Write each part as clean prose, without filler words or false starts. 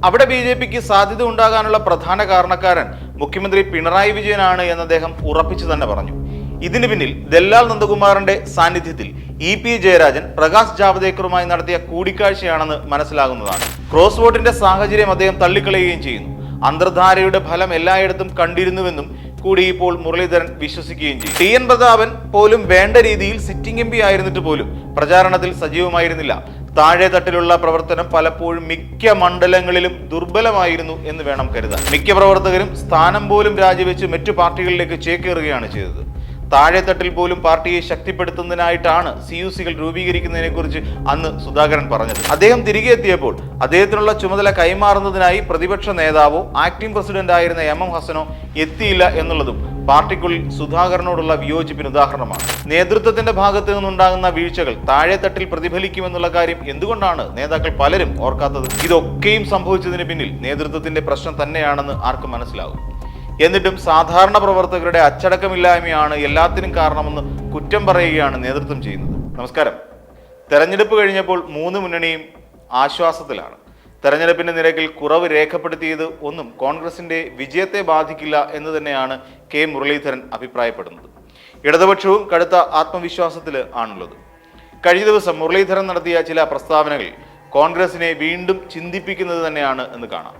അവിടെ ബി.ജെ.പിക്ക് സാധ്യത ഉണ്ടാകാനുള്ള പ്രധാന കാരണക്കാരൻ മുഖ്യമന്ത്രി പിണറായി വിജയനാണ് എന്ന് അദ്ദേഹം ഉറപ്പിച്ചു തന്നെ പറഞ്ഞു. ഇതിന് പിന്നിൽ ദല്ലാൽ നന്ദകുമാറിന്റെ സാന്നിധ്യത്തിൽ ഇ.പി. ജയരാജൻ പ്രകാശ് ജാവദേക്കറുമായി നടത്തിയ കൂടിക്കാഴ്ചയാണെന്ന് മനസ്സിലാകുന്നതാണ്. ക്രോസ് വോട്ടിന്റെ സാഹചര്യം അദ്ദേഹം തള്ളിക്കളയുകയും ചെയ്യുന്നു. അന്തർധാരയുടെ ഫലം എല്ലായിടത്തും കണ്ടിരുന്നുവെന്നും കൂടി ഇപ്പോൾ മുരളീധരൻ വിശ്വസിക്കുകയും ചെയ്യും. ടി.എൻ. പ്രതാപൻ പോലും വേണ്ട രീതിയിൽ സിറ്റിംഗ് എം.പി ആയിരുന്നിട്ട് പോലും പ്രചാരണത്തിൽ സജീവമായിരുന്നില്ല. താഴെ തട്ടിലുള്ള പ്രവർത്തനം പലപ്പോഴും മിക്ക മണ്ഡലങ്ങളിലും ദുർബലമായിരുന്നു എന്ന് വേണം കരുതാൻ. മിക്ക പ്രവർത്തകരും സ്ഥാനം പോലും രാജിവെച്ച് മറ്റു പാർട്ടികളിലേക്ക് ചേക്കേറുകയാണ് ചെയ്തത്. താഴെത്തട്ടിൽ പോലും പാർട്ടിയെ ശക്തിപ്പെടുത്തുന്നതിനായിട്ടാണ് CUC-കൾ രൂപീകരിക്കുന്നതിനെ കുറിച്ച് അന്ന് സുധാകരൻ പറഞ്ഞത്. അദ്ദേഹം തിരികെ എത്തിയപ്പോൾ അദ്ദേഹത്തിനുള്ള ചുമതല കൈമാറുന്നതിനായി പ്രതിപക്ഷ നേതാവോ ആക്ടിംഗ് പ്രസിഡന്റ് ആയിരുന്ന MM ഹസനോ എത്തിയില്ല എന്നുള്ളതും പാർട്ടിക്കുള്ളിൽ സുധാകരനോടുള്ള വിയോജിപ്പിന് ഉദാഹരണമാണ്. നേതൃത്വത്തിന്റെ ഭാഗത്തു നിന്നുണ്ടാകുന്ന വീഴ്ചകൾ താഴെത്തട്ടിൽ പ്രതിഫലിക്കുമെന്നുള്ള കാര്യം എന്തുകൊണ്ടാണ് നേതാക്കൾ പലരും ഓർക്കാത്തത്? ഇതൊക്കെയും സംഭവിച്ചതിന് പിന്നിൽ നേതൃത്വത്തിന്റെ പ്രശ്നം തന്നെയാണെന്ന് ആർക്കും മനസ്സിലാകും. എന്നിട്ടും സാധാരണ പ്രവർത്തകരുടെ അച്ചടക്കമില്ലായ്മയാണ് എല്ലാത്തിനും കാരണമെന്ന് കുറ്റം പറയുകയാണ് നേതൃത്വം ചെയ്യുന്നത്. നമസ്കാരം. തെരഞ്ഞെടുപ്പ് കഴിഞ്ഞപ്പോൾ 3 മുന്നണിയും ആശ്വാസത്തിലാണ്. തെരഞ്ഞെടുപ്പിന്റെ നിരക്കിൽ കുറവ് രേഖപ്പെടുത്തിയത് ഒന്നും കോൺഗ്രസിന്റെ വിജയത്തെ ബാധിക്കില്ല എന്ന് തന്നെയാണ് കെ മുരളീധരൻ അഭിപ്രായപ്പെടുന്നത്. ഇടതുപക്ഷവും കടുത്ത ആത്മവിശ്വാസത്തിൽ ആണുള്ളത്. കഴിഞ്ഞ ദിവസം മുരളീധരൻ നടത്തിയ ചില പ്രസ്താവനകൾ കോൺഗ്രസിനെ വീണ്ടും ചിന്തിപ്പിക്കുന്നത് തന്നെയാണ് എന്ന് കാണാം.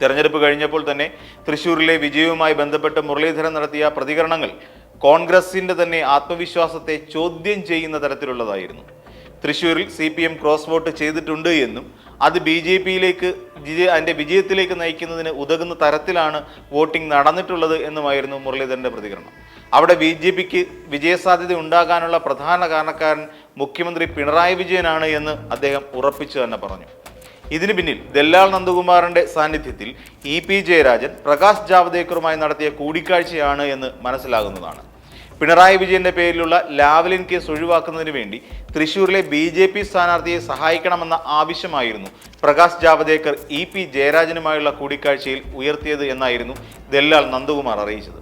തെരഞ്ഞെടുപ്പ് കഴിഞ്ഞപ്പോൾ തന്നെ തൃശ്ശൂരിലെ വിജയവുമായി ബന്ധപ്പെട്ട് മുരളീധരൻ നടത്തിയ പ്രതികരണങ്ങൾ കോൺഗ്രസിന്റെ തന്നെ ആത്മവിശ്വാസത്തെ ചോദ്യം ചെയ്യുന്ന തരത്തിലുള്ളതായിരുന്നു. തൃശ്ശൂരിൽ CPM ക്രോസ് വോട്ട് ചെയ്തിട്ടുണ്ട് എന്നും അത് BJP-യിലേക്ക് അതിൻ്റെ വിജയത്തിലേക്ക് നയിക്കുന്നതിന് ഉതകുന്ന തരത്തിലാണ് വോട്ടിംഗ് നടന്നിട്ടുള്ളത് എന്നുമായിരുന്നു മുരളീധരന്റെ പ്രതികരണം. അവിടെ BJP-ക്ക് വിജയസാധ്യത ഉണ്ടാകാനുള്ള പ്രധാന കാരണക്കാരൻ മുഖ്യമന്ത്രി പിണറായി വിജയനാണ് എന്ന് അദ്ദേഹം ഉറപ്പിച്ചു തന്നെ പറഞ്ഞു. ഇതിന് പിന്നിൽ ദല്ലാൽ നന്ദകുമാറിന്റെ സാന്നിധ്യത്തിൽ ഇ.പി. ജയരാജൻ പ്രകാശ് ജാവദേക്കറുമായി നടത്തിയ കൂടിക്കാഴ്ചയാണ് എന്ന് മനസ്സിലാകുന്നതാണ്. പിണറായി വിജയന്റെ പേരിലുള്ള ലാവ്ലിൻ കേസ് ഒഴിവാക്കുന്നതിന് വേണ്ടി തൃശ്ശൂരിലെ BJP സ്ഥാനാർത്ഥിയെ സഹായിക്കണമെന്ന ആവശ്യമായിരുന്നു പ്രകാശ് ജാവദേക്കർ ഇ.പി. ജയരാജനുമായുള്ള കൂടിക്കാഴ്ചയിൽ ഉയർത്തിയത് എന്നായിരുന്നു ദല്ലാൽ നന്ദകുമാർ അറിയിച്ചത്.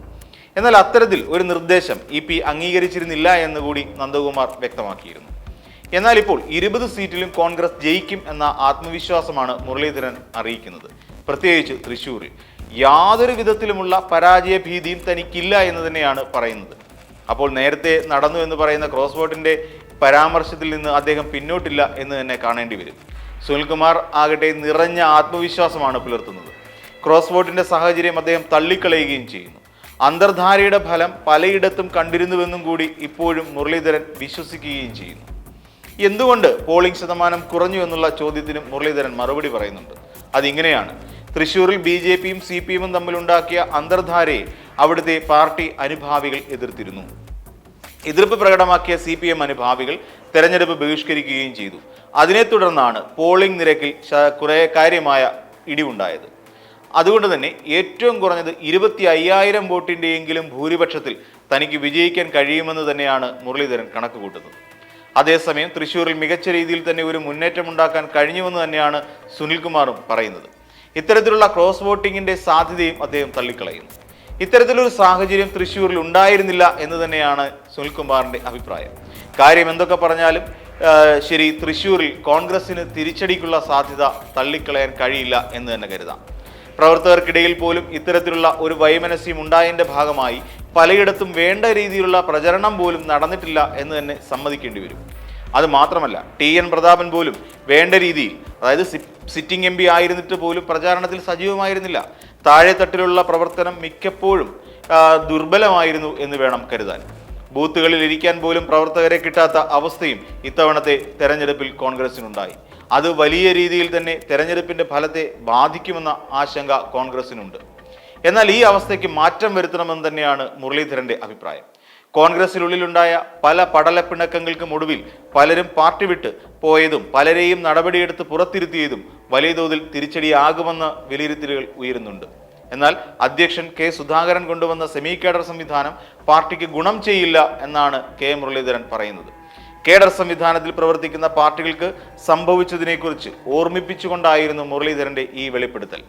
എന്നാൽ അത്തരത്തിൽ ഒരു നിർദ്ദേശം ഇ.പി. അംഗീകരിച്ചിരുന്നില്ല എന്നുകൂടി നന്ദകുമാർ വ്യക്തമാക്കിയിരുന്നു. എന്നാൽ ഇപ്പോൾ 20 സീറ്റിലും കോൺഗ്രസ് ജയിക്കും എന്ന ആത്മവിശ്വാസമാണ് മുരളീധരൻ അറിയിക്കുന്നത്. പ്രത്യേകിച്ച് തൃശ്ശൂരിൽ യാതൊരു വിധത്തിലുമുള്ള പരാജയ ഭീതിയും തനിക്കില്ല എന്ന് തന്നെയാണ് പറയുന്നത്. അപ്പോൾ നേരത്തെ നടന്നു എന്ന് പറയുന്ന ക്രോസ് വോട്ടിന്റെ പരാമർശത്തിൽ നിന്ന് അദ്ദേഹം പിന്നോട്ടില്ല എന്ന് തന്നെ കാണേണ്ടി വരും. സുനിൽകുമാർ ആകട്ടെ നിറഞ്ഞ ആത്മവിശ്വാസമാണ് പുലർത്തുന്നത്. ക്രോസ് വോട്ടിന്റെ സാഹചര്യം അദ്ദേഹം തള്ളിക്കളയുകയും ചെയ്യുന്നു. അന്തർധാരയുടെ ഫലം പലയിടത്തും കണ്ടിരുന്നുവെന്നും കൂടി ഇപ്പോഴും മുരളീധരൻ വിശ്വസിക്കുകയും ചെയ്യുന്നു. എന്തുകൊണ്ട് പോളിംഗ് ശതമാനം കുറഞ്ഞു എന്നുള്ള ചോദ്യത്തിന് മുരളീധരൻ മറുപടി പറയുന്നുണ്ട്. അതിങ്ങനെയാണ്: തൃശ്ശൂരിൽ BJP-യും CPM-ഉം തമ്മിലുണ്ടാക്കിയ അന്തർധാരയെ അവിടുത്തെ പാർട്ടി അനുഭാവികൾ എതിർത്തിരുന്നു. എതിർപ്പ് പ്രകടമാക്കിയ CPM അനുഭാവികൾ തെരഞ്ഞെടുപ്പ് ബഹിഷ്കരിക്കുകയും ചെയ്തു. അതിനെ തുടർന്നാണ് പോളിംഗ് നിരക്കിൽ കുറെ കാര്യമായ ഇടിവുണ്ടായത്. അതുകൊണ്ട് തന്നെ ഏറ്റവും കുറഞ്ഞത് 25,000 വോട്ടിൻ്റെയെങ്കിലും ഭൂരിപക്ഷത്തിൽ തനിക്ക് വിജയിക്കാൻ കഴിയുമെന്ന് തന്നെയാണ് മുരളീധരൻ കണക്ക് കൂട്ടുന്നത്. അതേസമയം തൃശ്ശൂരിൽ മികച്ച രീതിയിൽ തന്നെ ഒരു മുന്നേറ്റമുണ്ടാക്കാൻ കഴിഞ്ഞുവെന്ന് തന്നെയാണ് സുനിൽകുമാറും പറയുന്നത്. ഇത്തരത്തിലുള്ള ക്രോസ് വോട്ടിങ്ങിന്റെ സാധ്യതയും അദ്ദേഹം തള്ളിക്കളയുന്നു. ഇത്തരത്തിലൊരു സാഹചര്യം തൃശ്ശൂരിൽ ഉണ്ടായിരുന്നില്ല എന്ന് തന്നെയാണ് സുനിൽകുമാറിന്റെ അഭിപ്രായം. കാര്യം എന്തൊക്കെ പറഞ്ഞാലും ശരി, തൃശ്ശൂരിൽ കോൺഗ്രസിന് തിരിച്ചടിക്കുള്ള സാധ്യത തള്ളിക്കളയാൻ കഴിയില്ല എന്ന് തന്നെ കരുതാം. പ്രവർത്തകർക്കിടയിൽ പോലും ഇത്തരത്തിലുള്ള ഒരു വൈമനസ്യം ഉണ്ടായതിന്റെ ഭാഗമായി പലയിടത്തും വേണ്ട രീതിയിലുള്ള പ്രചരണം പോലും നടന്നിട്ടില്ല എന്ന് തന്നെ സമ്മതിക്കേണ്ടി വരും. അത് മാത്രമല്ല, ടി.എൻ. പ്രതാപൻ പോലും വേണ്ട രീതിയിൽ, അതായത് സിറ്റിംഗ് MP ആയിരുന്നിട്ട് പോലും പ്രചാരണത്തിൽ സജീവമായിരുന്നില്ല. താഴെത്തട്ടിലുള്ള പ്രവർത്തനം മിക്കപ്പോഴും ദുർബലമായിരുന്നു എന്ന് വേണം കരുതാൻ. ബൂത്തുകളിൽ ഇരിക്കാൻ പോലും പ്രവർത്തകരെ കിട്ടാത്ത അവസ്ഥയും ഇത്തവണത്തെ തെരഞ്ഞെടുപ്പിൽ കോൺഗ്രസിനുണ്ടായി. അത് വലിയ രീതിയിൽ തന്നെ തെരഞ്ഞെടുപ്പിന്റെ ഫലത്തെ ബാധിക്കുമെന്ന ആശങ്ക കോൺഗ്രസിനുണ്ട്. എന്നാൽ ഈ അവസ്ഥയ്ക്ക് മാറ്റം വരുത്തണമെന്ന് തന്നെയാണ് മുരളീധരന്റെ അഭിപ്രായം. കോൺഗ്രസിനുള്ളിലുണ്ടായ പല പടലപ്പിണക്കങ്ങൾക്കും ഒടുവിൽ പലരും പാർട്ടി വിട്ട് പോയതും പലരെയും നടപടിയെടുത്ത് പുറത്തിരുത്തിയതും വലിയ തോതിൽ തിരിച്ചടിയാകുമെന്ന വിലയിരുത്തലുകൾ ഉയരുന്നുണ്ട്. എന്നാൽ അധ്യക്ഷൻ കെ സുധാകരൻ കൊണ്ടുവന്ന സെമി കേഡർ സംവിധാനം പാർട്ടിക്ക് ഗുണം ചെയ്യില്ല എന്നാണ് കെ മുരളീധരൻ പറയുന്നത്. കേഡർ സംവിധാനത്തിൽ പ്രവർത്തിക്കുന്ന പാർട്ടികൾക്ക് സംഭവിച്ചതിനെക്കുറിച്ച് ഓർമ്മിപ്പിച്ചുകൊണ്ടായിരുന്നു മുരളീധരന്റെ ഈ വെളിപ്പെടുത്തൽ.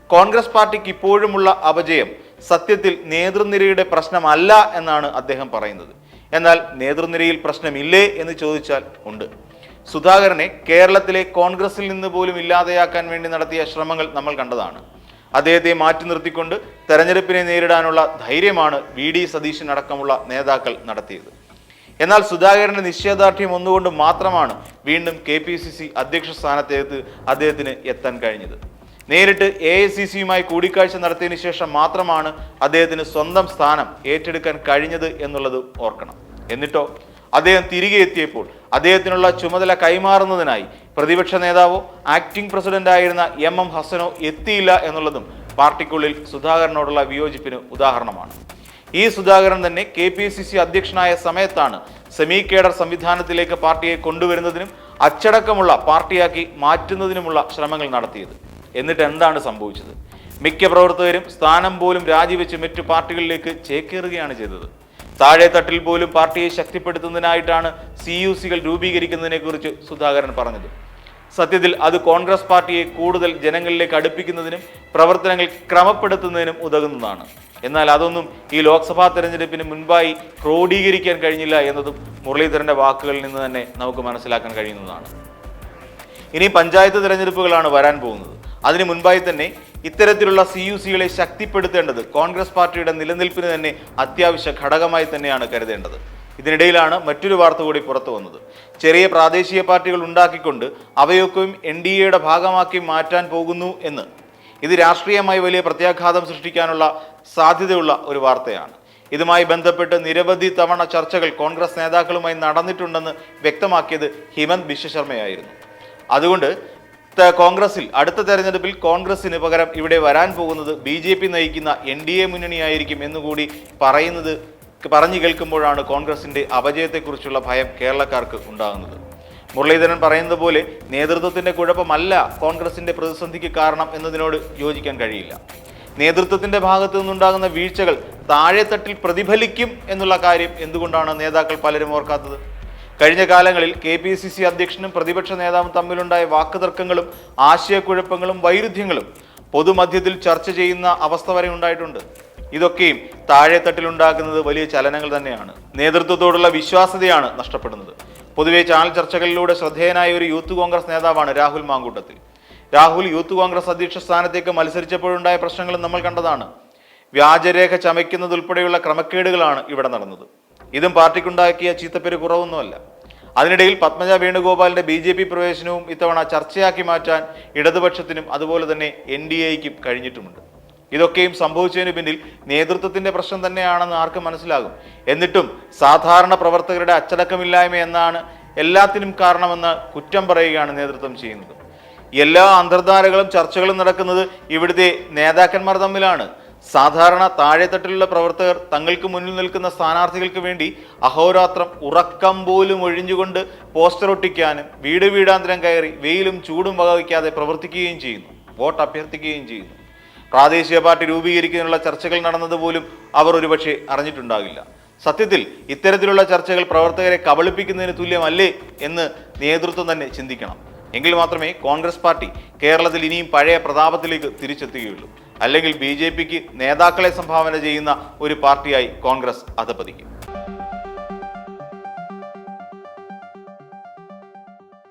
കോൺഗ്രസ് പാർട്ടിക്ക് ഇപ്പോഴുമുള്ള അപജയം സത്യത്തിൽ നേതൃനിരയുടെ പ്രശ്നമല്ല എന്നാണ് അദ്ദേഹം പറയുന്നത്. എന്നാൽ നേതൃനിരയിൽ പ്രശ്നമില്ലേ എന്ന് ചോദിച്ചാൽ ഉണ്ട്. സുധാകരനെ കേരളത്തിലെ കോൺഗ്രസിൽ നിന്ന് പോലും ഇല്ലാതെയാക്കാൻ വേണ്ടി നടത്തിയ ശ്രമങ്ങൾ നമ്മൾ കണ്ടതാണ്. അദ്ദേഹത്തെ മാറ്റി നിർത്തിക്കൊണ്ട് തെരഞ്ഞെടുപ്പിനെ നേരിടാനുള്ള ധൈര്യമാണ് VD സതീശൻ അടക്കമുള്ള നേതാക്കൾ നടത്തിയത്. എന്നാൽ സുധാകരന്റെ നിശ്ചയദാർഢ്യം ഒന്നുകൊണ്ട് മാത്രമാണ് വീണ്ടും KPCC അധ്യക്ഷ സ്ഥാനത്തേക്ക് അദ്ദേഹത്തിന് എത്താൻ കഴിഞ്ഞത്. നേരിട്ട് AICCയുമായി കൂടിക്കാഴ്ച നടത്തിയതിനു ശേഷം മാത്രമാണ് അദ്ദേഹത്തിന് സ്വന്തം സ്ഥാനം ഏറ്റെടുക്കാൻ കഴിഞ്ഞത് എന്നുള്ളത് ഓർക്കണം. എന്നിട്ടോ അദ്ദേഹം തിരികെ എത്തിയപ്പോൾ അദ്ദേഹത്തിനുള്ള ചുമതല കൈമാറുന്നതിനായി പ്രതിപക്ഷ നേതാവോ ആക്ടിംഗ് പ്രസിഡന്റായിരുന്ന MM ഹസനോ എത്തിയില്ല എന്നുള്ളതും പാർട്ടിക്കുള്ളിൽ സുധാകരനോടുള്ള വിയോജിപ്പിന് ഉദാഹരണമാണ്. ഈ സുധാകരൻ തന്നെ KPCC അധ്യക്ഷനായ സമയത്താണ് സെമി കേഡർ സംവിധാനത്തിലേക്ക് പാർട്ടിയെ കൊണ്ടുവരുന്നതിനും അച്ചടക്കമുള്ള പാർട്ടിയാക്കി മാറ്റുന്നതിനുമുള്ള ശ്രമങ്ങൾ നടത്തിയത്. എന്നിട്ട് എന്താണ് സംഭവിച്ചത്? മിക്ക പ്രവർത്തകരും സ്ഥാനം പോലും രാജിവെച്ച് മറ്റു പാർട്ടികളിലേക്ക് ചേക്കേറുകയാണ് ചെയ്തത്. താഴെ തട്ടിൽ പോലും പാർട്ടിയെ ശക്തിപ്പെടുത്തുന്നതിനായിട്ടാണ് CUCകൾ രൂപീകരിക്കുന്നതിനെ കുറിച്ച് സുധാകരൻ പറഞ്ഞത്. സത്യത്തിൽ അത് കോൺഗ്രസ് പാർട്ടിയെ കൂടുതൽ ജനങ്ങളിലേക്ക് അടുപ്പിക്കുന്നതിനും പ്രവർത്തനങ്ങൾ ക്രമപ്പെടുത്തുന്നതിനും ഉതകുന്നതാണ്. എന്നാൽ അതൊന്നും ഈ ലോക്സഭാ തെരഞ്ഞെടുപ്പിന് മുൻപായി ക്രോഡീകരിക്കാൻ കഴിഞ്ഞില്ല എന്നതും മുരളീധരന്റെ വാക്കുകളിൽ നിന്ന് തന്നെ നമുക്ക് മനസ്സിലാക്കാൻ കഴിയുന്നതാണ്. ഇനി പഞ്ചായത്ത് തെരഞ്ഞെടുപ്പുകളാണ് വരാൻ പോകുന്നത്. അതിനു മുൻപായി തന്നെ ഇത്തരത്തിലുള്ള CUCകളെ ശക്തിപ്പെടുത്തേണ്ടത് കോൺഗ്രസ് പാർട്ടിയുടെ നിലനിൽപ്പിന് തന്നെ അത്യാവശ്യ ഘടകമായി തന്നെയാണ് കരുതേണ്ടത്. ഇതിനിടയിലാണ് മറ്റൊരു വാർത്ത കൂടി പുറത്തു വന്നത്. ചെറിയ പ്രാദേശിക പാർട്ടികൾ ഉണ്ടാക്കിക്കൊണ്ട് അവയൊക്കെയും NDAയുടെ ഭാഗമാക്കി മാറ്റാൻ പോകുന്നു എന്ന്. ഇത് രാഷ്ട്രീയമായി വലിയ പ്രത്യാഘാതം സൃഷ്ടിക്കാനുള്ള സാധ്യതയുള്ള ഒരു വാർത്തയാണ്. ഇതുമായി ബന്ധപ്പെട്ട് നിരവധി തവണ ചർച്ചകൾ കോൺഗ്രസ് നേതാക്കളുമായി നടന്നിട്ടുണ്ടെന്ന് വ്യക്തമാക്കിയത് ഹിമന്ത് ബിശ്വ ശർമ്മയായിരുന്നു. അതുകൊണ്ട് കോൺഗ്രസിൽ അടുത്ത തെരഞ്ഞെടുപ്പിൽ കോൺഗ്രസിന് പകരം ഇവിടെ വരാൻ പോകുന്നത് BJP നയിക്കുന്ന NDA മുന്നണിയായിരിക്കും എന്നുകൂടി പറഞ്ഞു കേൾക്കുമ്പോഴാണ് കോൺഗ്രസിന്റെ അപജയത്തെക്കുറിച്ചുള്ള ഭയം കേരളക്കാർക്ക് ഉണ്ടാകുന്നത്. മുരളീധരൻ പറയുന്നത് പോലെ നേതൃത്വത്തിന്റെ കുഴപ്പമല്ല കോൺഗ്രസിന്റെ പ്രതിസന്ധിക്ക് കാരണം എന്നതിനോട് യോജിക്കാൻ കഴിയില്ല. നേതൃത്വത്തിന്റെ ഭാഗത്തു നിന്നുണ്ടാകുന്ന വീഴ്ചകൾ താഴെത്തട്ടിൽ പ്രതിഫലിക്കും എന്നുള്ള കാര്യം എന്തുകൊണ്ടാണ് നേതാക്കൾ പലരും ഓർക്കാത്തത്? കഴിഞ്ഞ കാലങ്ങളിൽ KPCC അധ്യക്ഷനും പ്രതിപക്ഷ നേതാവും തമ്മിലുണ്ടായ വാക്കുതർക്കങ്ങളും ആശയക്കുഴപ്പങ്ങളും വൈരുദ്ധ്യങ്ങളും പൊതുമധ്യത്തിൽ ചർച്ച ചെയ്യുന്ന അവസ്ഥ വരെ ഉണ്ടായിട്ടുണ്ട്. ഇതൊക്കെയും താഴെത്തട്ടിലുണ്ടാക്കുന്നത് വലിയ ചലനങ്ങൾ തന്നെയാണ്. നേതൃത്വത്തോടുള്ള വിശ്വാസ്യതയാണ് നഷ്ടപ്പെടുന്നത്. പൊതുവെ ചാനൽ ചർച്ചകളിലൂടെ ശ്രദ്ധേയനായ ഒരു യൂത്ത് കോൺഗ്രസ് നേതാവാണ് രാഹുൽ മാങ്കൂട്ടത്തിൽ. രാഹുൽ യൂത്ത് കോൺഗ്രസ് അധ്യക്ഷ സ്ഥാനത്തേക്ക് മത്സരിച്ചപ്പോഴുണ്ടായ പ്രശ്നങ്ങളും നമ്മൾ കണ്ടതാണ്. വ്യാജരേഖ ചമയ്ക്കുന്നതുൾപ്പെടെയുള്ള ക്രമക്കേടുകളാണ് ഇവിടെ നടന്നത്. ഇതും പാർട്ടിക്കുണ്ടാക്കിയ ചീത്തപ്പേര് കുറവൊന്നുമല്ല. അതിനിടയിൽ പത്മജ വേണുഗോപാലിന്റെ BJP പ്രവേശനവും ഇത്തവണ ചർച്ചയാക്കി മാറ്റാൻ ഇടതുപക്ഷത്തിനും അതുപോലെ തന്നെ NDAയ്ക്കും കഴിഞ്ഞിട്ടുമുണ്ട്. ഇതൊക്കെയും സംഭവിച്ചതിന് പിന്നിൽ നേതൃത്വത്തിന്റെ പ്രശ്നം തന്നെയാണെന്ന് ആർക്കും മനസ്സിലാകും. എന്നിട്ടും സാധാരണ പ്രവർത്തകരുടെ അച്ചടക്കമില്ലായ്മ എന്നാണ് എല്ലാത്തിനും കാരണമെന്ന് കുറ്റം പറയുകയാണ് നേതൃത്വം ചെയ്യുന്നത്. എല്ലാ അന്തർധാരകളും ചർച്ചകളും നടക്കുന്നത് ഇവിടുത്തെ നേതാക്കന്മാർ തമ്മിലാണ്. സാധാരണ താഴെത്തട്ടിലുള്ള പ്രവർത്തകർ തങ്ങൾക്ക് മുന്നിൽ നിൽക്കുന്ന സ്ഥാനാർത്ഥികൾക്ക് വേണ്ടി അഹോരാത്രം ഉറക്കം പോലും ഒഴിഞ്ഞുകൊണ്ട് പോസ്റ്റർ ഒട്ടിക്കാനും വീട് വീടാന്തരം കയറി വെയിലും ചൂടും വകവയ്ക്കാതെ പ്രവർത്തിക്കുകയും ചെയ്യുന്നു, വോട്ട് അഭ്യർത്ഥിക്കുകയും ചെയ്യുന്നു. പ്രാദേശിക പാർട്ടി രൂപീകരിക്കുന്നതിനുള്ള ചർച്ചകൾ നടന്നതുപോലും അവർ ഒരുപക്ഷെ അറിഞ്ഞിട്ടുണ്ടാകില്ല. സത്യത്തിൽ ഇത്തരത്തിലുള്ള ചർച്ചകൾ പ്രവർത്തകരെ കബളിപ്പിക്കുന്നതിന് തുല്യമല്ലേ എന്ന് നേതൃത്വം തന്നെ ചിന്തിക്കണം. എങ്കിൽ മാത്രമേ കോൺഗ്രസ് പാർട്ടി കേരളത്തിൽ ഇനിയും പഴയ പ്രതാപത്തിലേക്ക് തിരിച്ചെത്തുകയുള്ളൂ. അല്ലെങ്കിൽ BJPക്ക് നേതാക്കളെ സംഭാവന ചെയ്യുന്ന ഒരു പാർട്ടിയായി കോൺഗ്രസ് അധപതിക്കും.